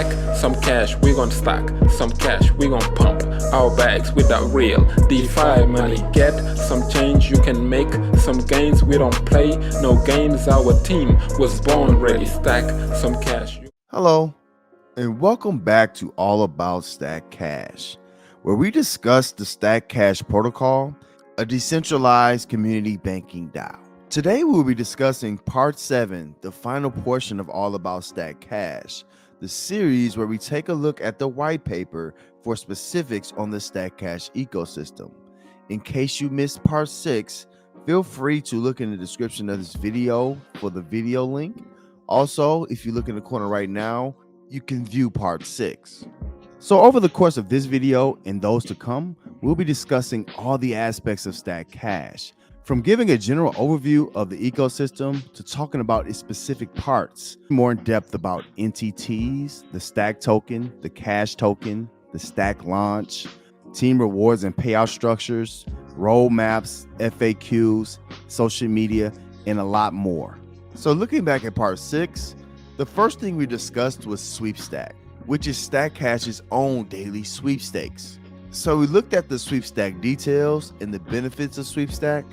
stack some cash, we gon' stack some cash, we gon' pump our bags with that real DeFi money. Get some change, you can make some gains. We don't play no games, our team was born ready. Stack some cash. Hello, and welcome back to All About Stack Cash, where we discuss the Stack Cash protocol, a decentralized community banking DAO. Today, we'll be discussing Part 7, the final portion of All About Stack Cash, the series where we take a look at the white paper for specifics on the Stack Cash ecosystem. In case you missed Part 6, feel free to look in the description of this video for the video link. Also, if you look in the corner right now, you can view Part 6. So over the course of this video and those to come, we'll be discussing all the aspects of Stack Cash, from giving a general overview of the ecosystem to talking about its specific parts, more in depth about NTTs, the Stack token, the Cash token, the Stack launch, team rewards and payout structures, roadmaps, FAQs, social media, and a lot more. So looking back at Part 6, the first thing we discussed was Sweepstack, which is Stack Cash's own daily sweepstakes. So we looked at the Sweepstack details and the benefits of Sweepstack,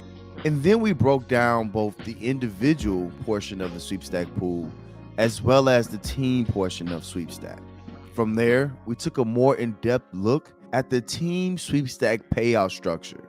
and then we broke down both the individual portion of the Sweepstack pool as well as the team portion of Sweepstack. From there, we took a more in-depth look at the team Sweepstack payout structure,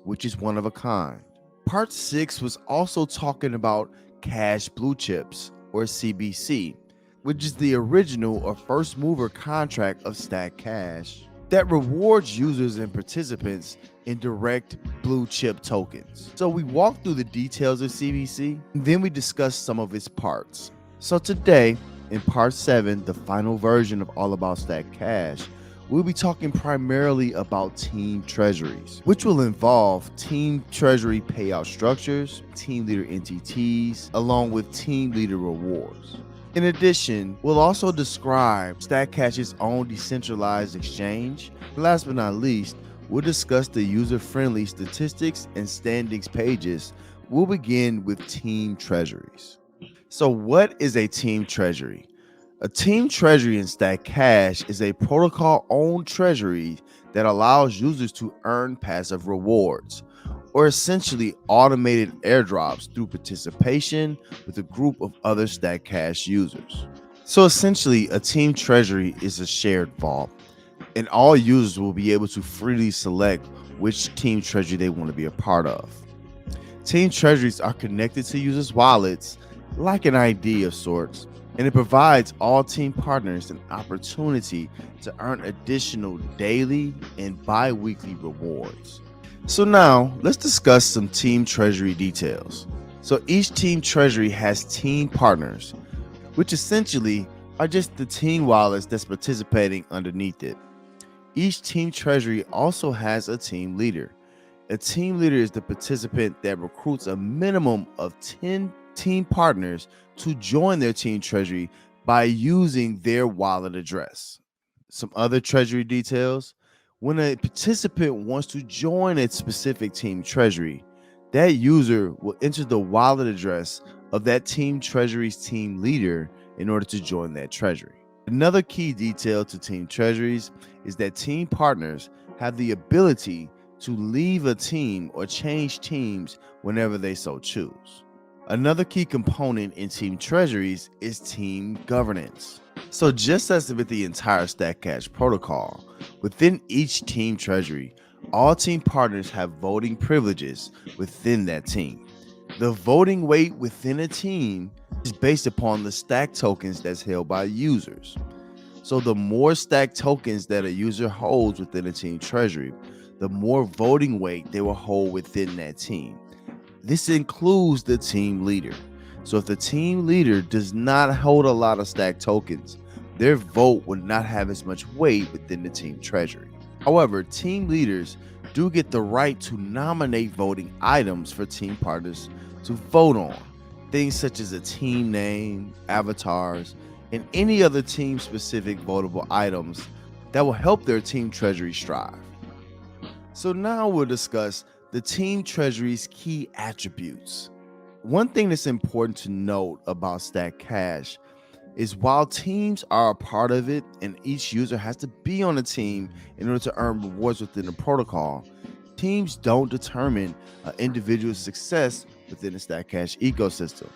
which is one of a kind. Part 6 was also talking about Cash Blue Chips, or CBC, which is the original or first mover contract of Stack Cash that rewards users and participants in direct blue chip tokens. So we walked through the details of CBC, and then we discussed some of its parts. So today, in Part 7, the final version of All About Stack Cash, we'll be talking primarily about team treasuries, which will involve team treasury payout structures, team leader NTTs, along with team leader rewards. In addition, we'll also describe Stack Cash's own decentralized exchange. Last but not least, we'll discuss the user-friendly statistics and standings pages. We'll begin with team treasuries. So what is a team treasury? A team treasury in Stack Cash is a protocol-owned treasury that allows users to earn passive rewards, or essentially automated airdrops through participation with a group of other Stack Cash users. So essentially, a team treasury is a shared vault, and all users will be able to freely select which team treasury they want to be a part of. Team treasuries are connected to users' wallets like an ID of sorts, and it provides all team partners an opportunity to earn additional daily and bi-weekly rewards. So now let's discuss some team treasury details. So each team treasury has team partners, which essentially are just the team wallets that's participating underneath it. Each team treasury also has a team leader. A team leader is the participant that recruits a minimum of 10 team partners to join their team treasury by using their wallet address. Some other treasury details: when a participant wants to join a specific team treasury, that user will enter the wallet address of that team treasury's team leader in order to join that treasury. Another key detail to team treasuries is that team partners have the ability to leave a team or change teams whenever they so choose. Another key component in team treasuries is team governance. So just as with the entire Stack Cash protocol, within each team treasury, all team partners have voting privileges within that team. The voting weight within a team is based upon the Stack tokens that's held by users. So the more Stack tokens that a user holds within a team treasury, the more voting weight they will hold within that team. This includes the team leader. So if the team leader does not hold a lot of Stack tokens, their vote would not have as much weight within the team treasury. However, team leaders do get the right to nominate voting items for team partners to vote on. Things such as a team name, avatars, and any other team-specific votable items that will help their team treasury strive. So now we'll discuss the team treasury's key attributes. One thing that's important to note about Stack Cash is while teams are a part of it and each user has to be on the team in order to earn rewards within the protocol, teams don't determine an individual's success within the Stack Cash ecosystem.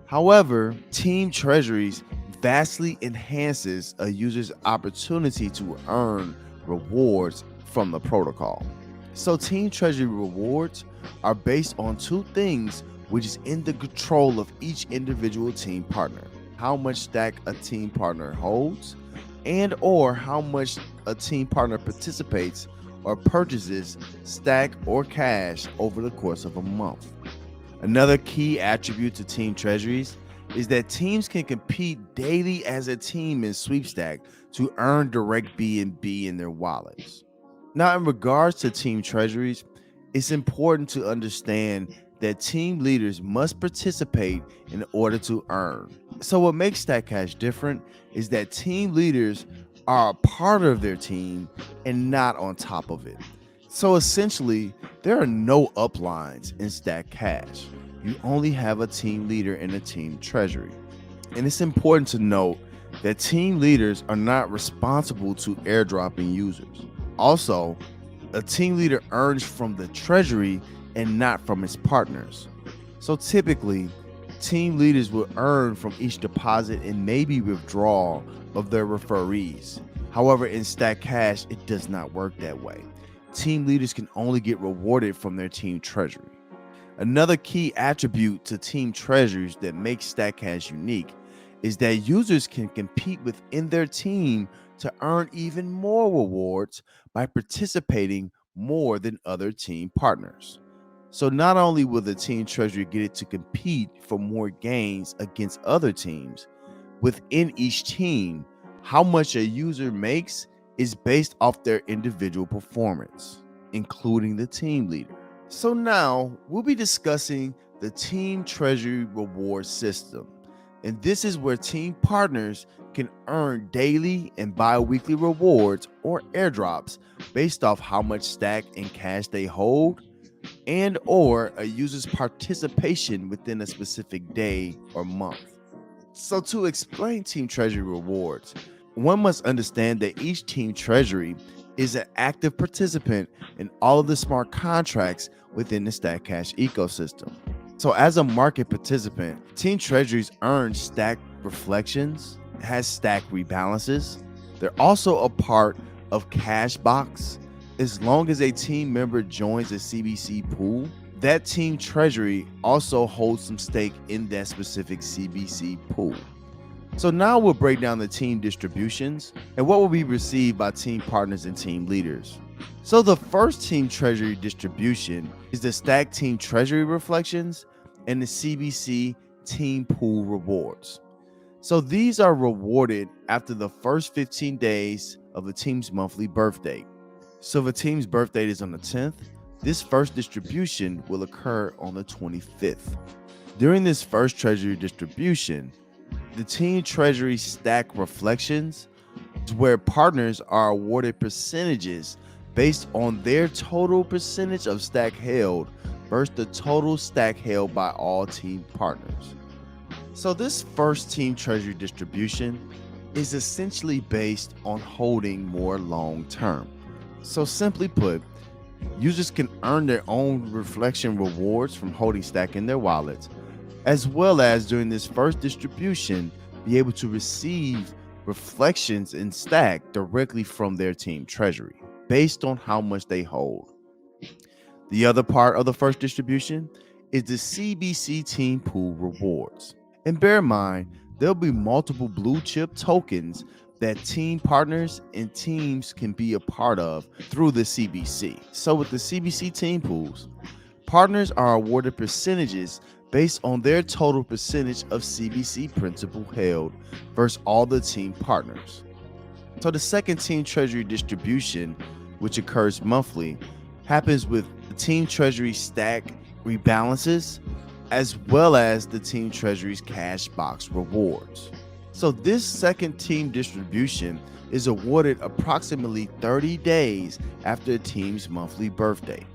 However, team treasuries vastly enhances a user's opportunity to earn rewards from the protocol. So team treasury rewards are based on two things which is in the control of each individual team partner: how much stack a team partner holds and or how much a team partner participates or purchases stack or cash over the course of a month. Another key attribute to team treasuries is that teams can compete daily as a team in sweepstakes to earn direct BNB in their wallets. Now, in regards to team treasuries, it's important to understand that team leaders must participate in order to earn. So what makes StackCash different is that team leaders are a part of their team and not on top of it. So essentially, there are no uplines in StackCash. You only have a team leader and a team treasury. And it's important to note that team leaders are not responsible to airdropping users. Also, a team leader earns from the treasury and not from its partners. So typically, team leaders will earn from each deposit and maybe withdrawal of their referees. However, in Stack Cash, it does not work that way. Team leaders can only get rewarded from their team treasury. Another key attribute to team treasuries that makes Stack Cash unique is that users can compete within their team to earn even more rewards by participating more than other team partners. So not only will the team treasury get it to compete for more gains against other teams, within each team, how much a user makes is based off their individual performance, including the team leader. So now we'll be discussing the team treasury reward system. And this is where team partners can earn daily and bi-weekly rewards or airdrops based off how much stack and cash they hold and or a user's participation within a specific day or month. So to explain team treasury rewards, one must understand that each team treasury is an active participant in all of the smart contracts within the Stack Cash ecosystem. So as a market participant, team treasuries earn stack reflections, has stack rebalances. They're also a part of Cashbox. As long as a team member joins a CBC pool, that team treasury also holds some stake in that specific CBC pool. So now we'll break down the team distributions and what will be received by team partners and team leaders. So the first team treasury distribution is the Stack Team Treasury Reflections and the CBC Team Pool Rewards. So these are rewarded after the first 15 days of the team's monthly birth date. So if a team's birth date is on the 10th, this first distribution will occur on the 25th. During this first treasury distribution, the team treasury stack reflections is where partners are awarded percentages based on their total percentage of stack held versus the total stack held by all team partners. So this first team treasury distribution is essentially based on holding more long term. So simply put, users can earn their own reflection rewards from holding stack in their wallets, as well as during this first distribution, be able to receive reflections in stack directly from their team treasury based on how much they hold. The other part of the first distribution is the CBC Team Pool Rewards. And bear in mind, there'll be multiple blue chip tokens that team partners and teams can be a part of through the CBC. So with the CBC team pools, partners are awarded percentages based on their total percentage of CBC principal held versus all the team partners. So the second team treasury distribution, which occurs monthly, happens with the team treasury stack rebalances as well as the team treasury's cash box rewards. So this second team distribution is awarded approximately 30 days after a team's monthly birthday.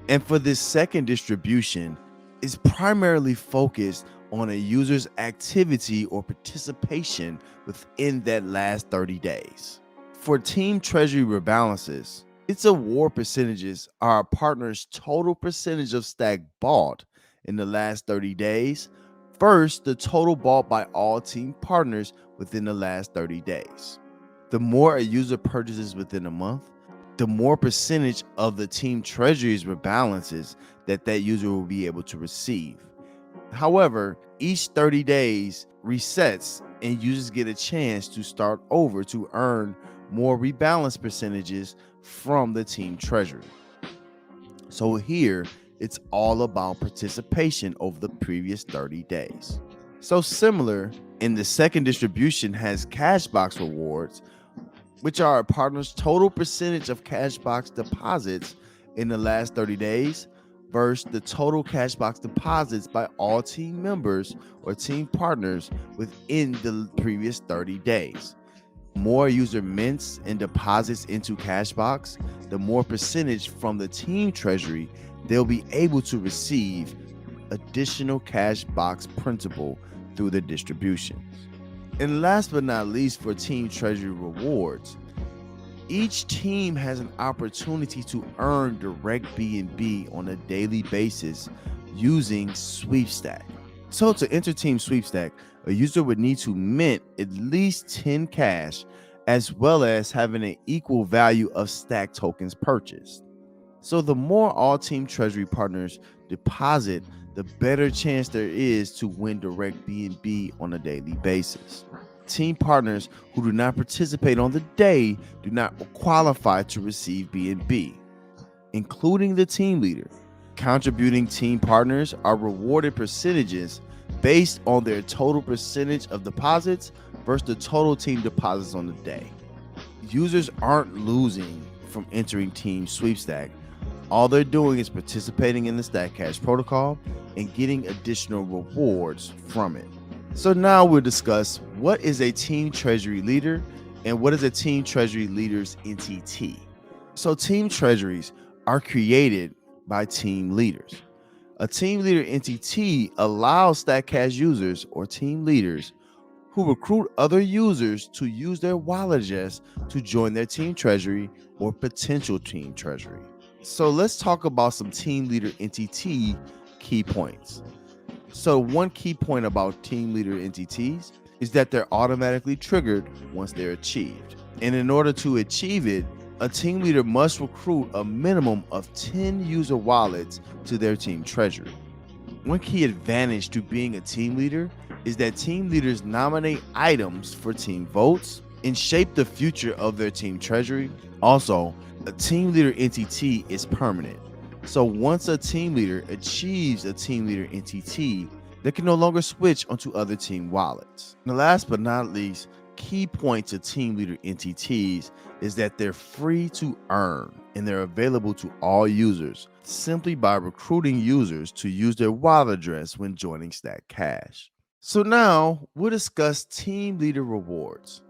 And for this second distribution, is primarily focused on a user's activity or participation within that last 30 days. For team treasury rebalances, its award percentages are a partner's total percentage of stack bought in the last 30 days versus the total bought by all team partners within the last 30 days. The more a user purchases within a month, the more percentage of the team treasury's rebalances that user will be able to receive. However, each 30 days resets and users get a chance to start over to earn more rebalance percentages from the team treasury. So here, it's all about participation over the previous 30 days. So similar, in the second distribution has Cashbox rewards, which are a partner's total percentage of Cashbox deposits in the last 30 days versus the total Cashbox deposits by all team members or team partners within the previous 30 days. More user mints and deposits into Cashbox, the more percentage from the team treasury they'll be able to receive additional Cashbox principal through the distributions. And last but not least, for team treasury rewards, each team has an opportunity to earn direct BNB on a daily basis using Sweepstack. So to enter Team Sweepstack, a user would need to mint at least 10 cash as well as having an equal value of stack tokens purchased. So the more all team treasury partners deposit, the better chance there is to win direct BNB on a daily basis. Team partners who do not participate on the day do not qualify to receive BNB, including the team leader. Contributing team partners are rewarded percentages based on their total percentage of deposits versus the total team deposits on the day. Users aren't losing from entering Team Sweepstack. All they're doing is participating in the StackCash protocol and getting additional rewards from it. So now we'll discuss what is a team treasury leader and what is a team treasury leader's NTT. So team treasuries are created by team leaders. A team leader NTT allows StackCash users or team leaders who recruit other users to use their wallet address to join their team treasury or potential team treasury. So let's talk about some team leader NTT key points. So one key point about team leader NTTs is that they're automatically triggered once they're achieved. And in order to achieve it, a team leader must recruit a minimum of 10 user wallets to their team treasury. One key advantage to being a team leader is that team leaders nominate items for team votes and shape the future of their team treasury. Also, a team leader NTT is permanent. So once a team leader achieves a team leader NTT, they can no longer switch onto other team wallets. And last but not least, key point to team leader NTTs is that they're free to earn and they're available to all users simply by recruiting users to use their wallet address when joining StackCash. So now we'll discuss team leader rewards.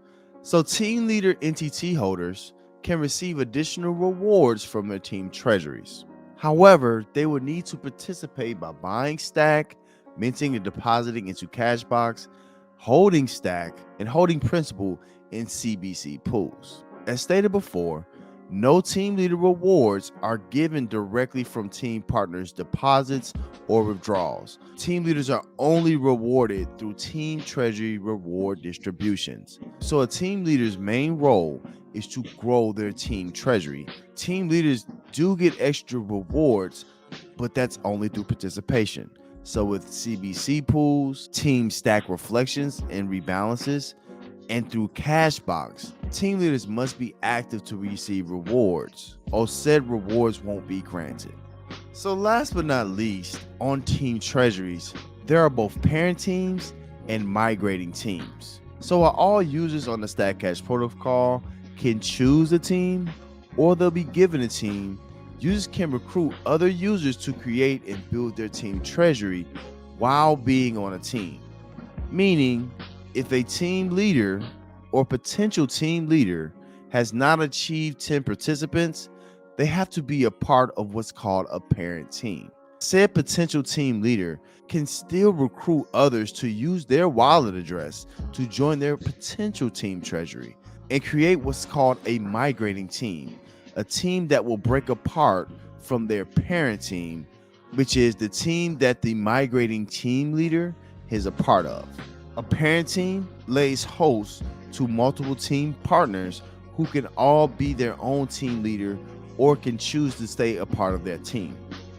So team leader NTT holders can receive additional rewards from their team treasuries. However, they would need to participate by buying Stack, minting and depositing into Cashbox, holding Stack, and holding principal in CBC pools. As stated before, no team leader rewards are given directly from team partners' deposits or withdrawals. Team leaders are only rewarded through team treasury reward distributions. So a team leader's main role is to grow their team treasury. Team leaders do get extra rewards, but that's only through participation. So with CBC pools, team stack reflections and rebalances, and through Cashbox, team leaders must be active to receive rewards, or said rewards won't be granted. So last but not least, on team treasuries, there are both parent teams and migrating teams. So while all users on the StackCash protocol can choose a team, or they'll be given a team, users can recruit other users to create and build their team treasury while being on a team. Meaning, if a team leader or potential team leader has not achieved 10 participants, they have to be a part of what's called a parent team. Said potential team leader can still recruit others to use their wallet address to join their potential team treasury and create what's called a migrating team, a team that will break apart from their parent team, which is the team that the migrating team leader is a part of. A parent team lays host to multiple team partners who can all be their own team leader or can choose to stay a part of their team.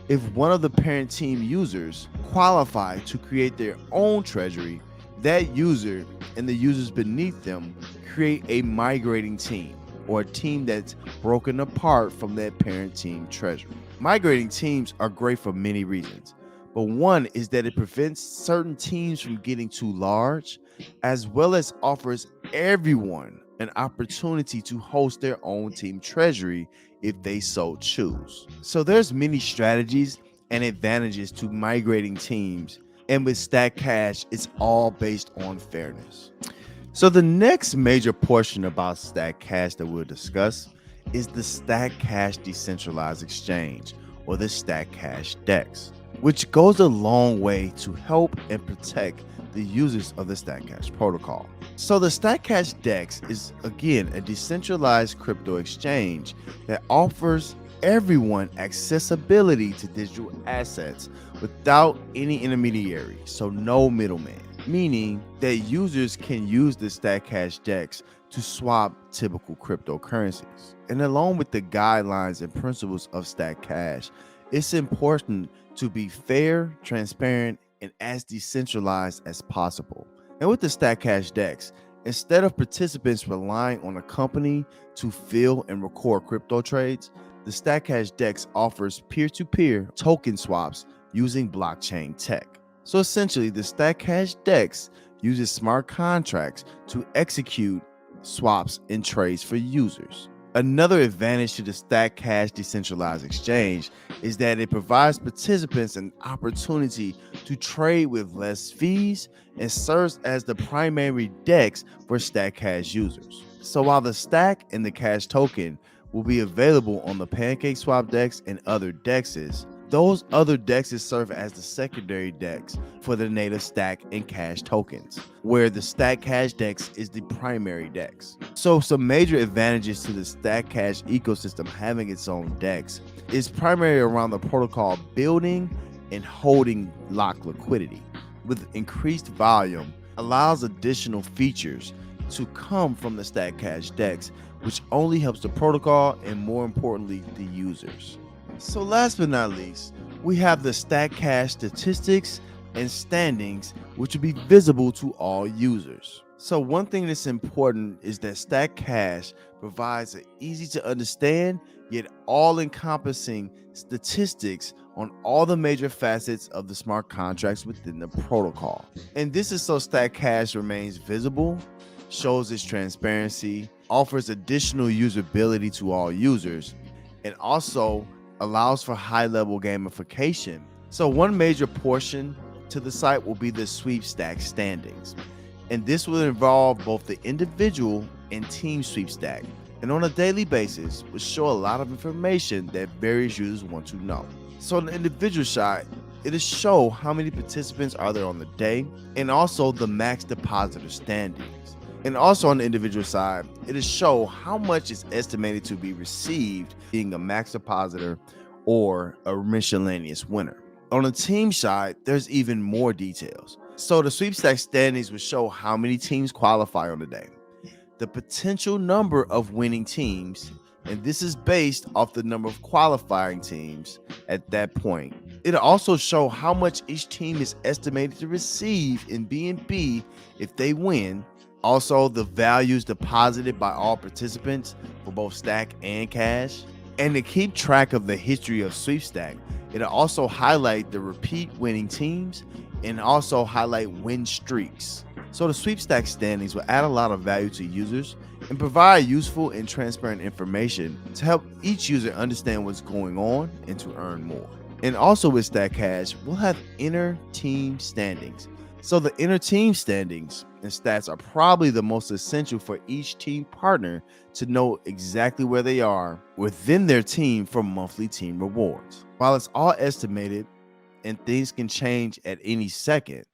If one of the parent team users qualify to create their own treasury, that user and the users beneath them create a migrating team or a team that's broken apart from that parent team treasury. Migrating teams are great for many reasons, but one is that it prevents certain teams from getting too large, as well as offers everyone an opportunity to host their own team treasury if they so choose. So there's many strategies and advantages to migrating teams, and with Stack Cash, it's all based on fairness. So the next major portion about Stack Cash that we'll discuss is the Stack Cash Decentralized Exchange, or the Stack Cash DEX, which goes a long way to help and protect the users of the Stack Cash protocol. So the Stack Cash DEX is again a decentralized crypto exchange that offers everyone accessibility to digital assets without any intermediary, so no middleman, meaning that users can use the Stack Cash DEX to swap typical cryptocurrencies. And along with the guidelines and principles of Stack Cash, it's important to be fair, transparent, and as decentralized as possible. And with the Stack Cash DEX, instead of participants relying on a company to fill and record crypto trades, the Stack Cash DEX offers peer-to-peer token swaps using blockchain tech. So essentially, the Stack Cash DEX uses smart contracts to execute swaps and trades for users. Another advantage to the Stack Cash Decentralized Exchange is that it provides participants an opportunity to trade with less fees and serves as the primary DEX for Stack Cash users. So while the Stack and the Cash token will be available on the PancakeSwap DEX and other DEXs, those other DEXs serve as the secondary DEX for the native Stack and Cash tokens, where the Stack Cash DEX is the primary DEX. So some major advantages to the Stack Cash ecosystem having its own DEX is primarily around the protocol building and holding locked liquidity. With increased volume, allows additional features to come from the Stack Cash DEX, which only helps the protocol and more importantly, the users. So last but not least, we have the Stack Cash statistics and standings, which will be visible to all users. So one thing that's important is that Stack Cash provides an easy to understand yet all-encompassing statistics on all the major facets of the smart contracts within the protocol. And this is so Stack Cash remains visible, shows its transparency, offers additional usability to all users, and also allows for high-level gamification. So one major portion to the site will be the sweepstakes standings, and this will involve both the individual and team sweepstake, and on a daily basis will show a lot of information that various users want to know. So on the individual side, it'll show how many participants are there on the day, and also the max depositor standings. And also on the individual side, it'll show how much is estimated to be received being a max depositor or a miscellaneous winner. On the team side, there's even more details. So the sweepstakes standings will show how many teams qualify on the day, the potential number of winning teams, and this is based off the number of qualifying teams at that point. It'll also show how much each team is estimated to receive in BNB if they win. Also, the values deposited by all participants for both Stack and Cash. And to keep track of the history of Sweepstakes, it'll also highlight the repeat winning teams and also highlight win streaks. So the Sweepstakes standings will add a lot of value to users and provide useful and transparent information to help each user understand what's going on and to earn more. And also with Stack Cash, we'll have inner team standings. So the inner team standings and stats are probably the most essential for each team partner to know exactly where they are within their team for monthly team rewards. While it's all estimated, and things can change at any second,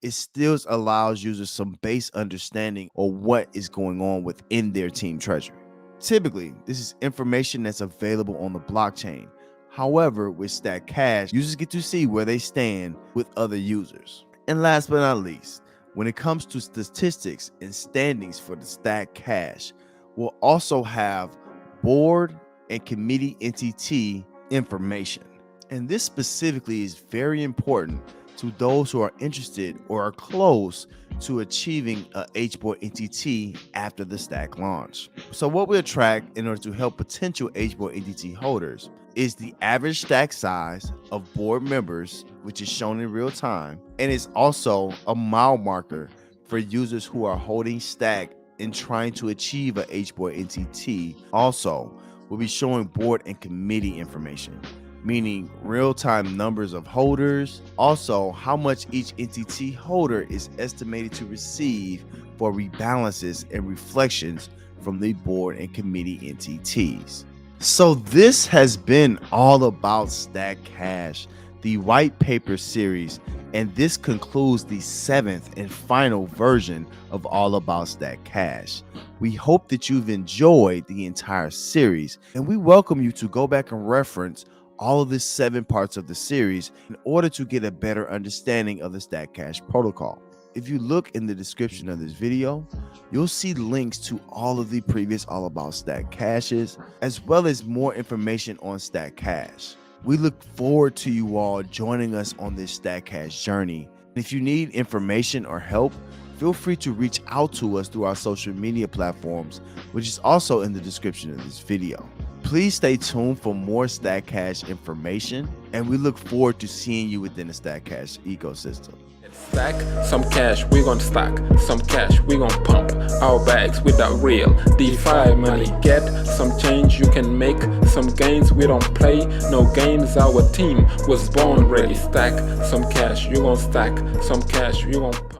it still allows users some base understanding of what is going on within their team treasury. Typically, this is information that's available on the blockchain. However, with Stack Cash, users get to see where they stand with other users. And last but not least, when it comes to statistics and standings for the Stack Cash, we'll also have board and committee entity information. And this specifically is very important to those who are interested or are close to achieving a HBOARD NTT after the stack launch. So what we'll track in order to help potential HBOARD NTT holders is the average stack size of board members, which is shown in real time, and it's also a mile marker for users who are holding stack and trying to achieve a HBOARD NTT. Also, we'll be showing board and committee information, meaning real-time numbers of holders, also how much each NTT holder is estimated to receive for rebalances and reflections from the board and committee NTTs. So this has been all about Stack Cash, the white paper series, and this concludes the 7th and final version of All About Stack Cash. We hope that you've enjoyed the entire series, and we welcome you to go back and reference all of the 7 parts of the series in order to get a better understanding of the Stack Cash protocol. If you look in the description of this video, you'll see links to all of the previous All About Stack Cashes, as well as more information on Stack Cash. We look forward to you all joining us on this Stack Cash journey. If you need information or help, feel free to reach out to us through our social media platforms, which is also in the description of this video. Please stay tuned for more Stack Cash information, and we look forward to seeing you within the Stack Cash ecosystem. Stack some cash, we gon' stack some cash, we gon' pump our bags with that real DeFi money. Get some change, you can make some gains, we don't play no games, our team was born ready. Stack some cash, you gon' stack some cash, you gon' pump.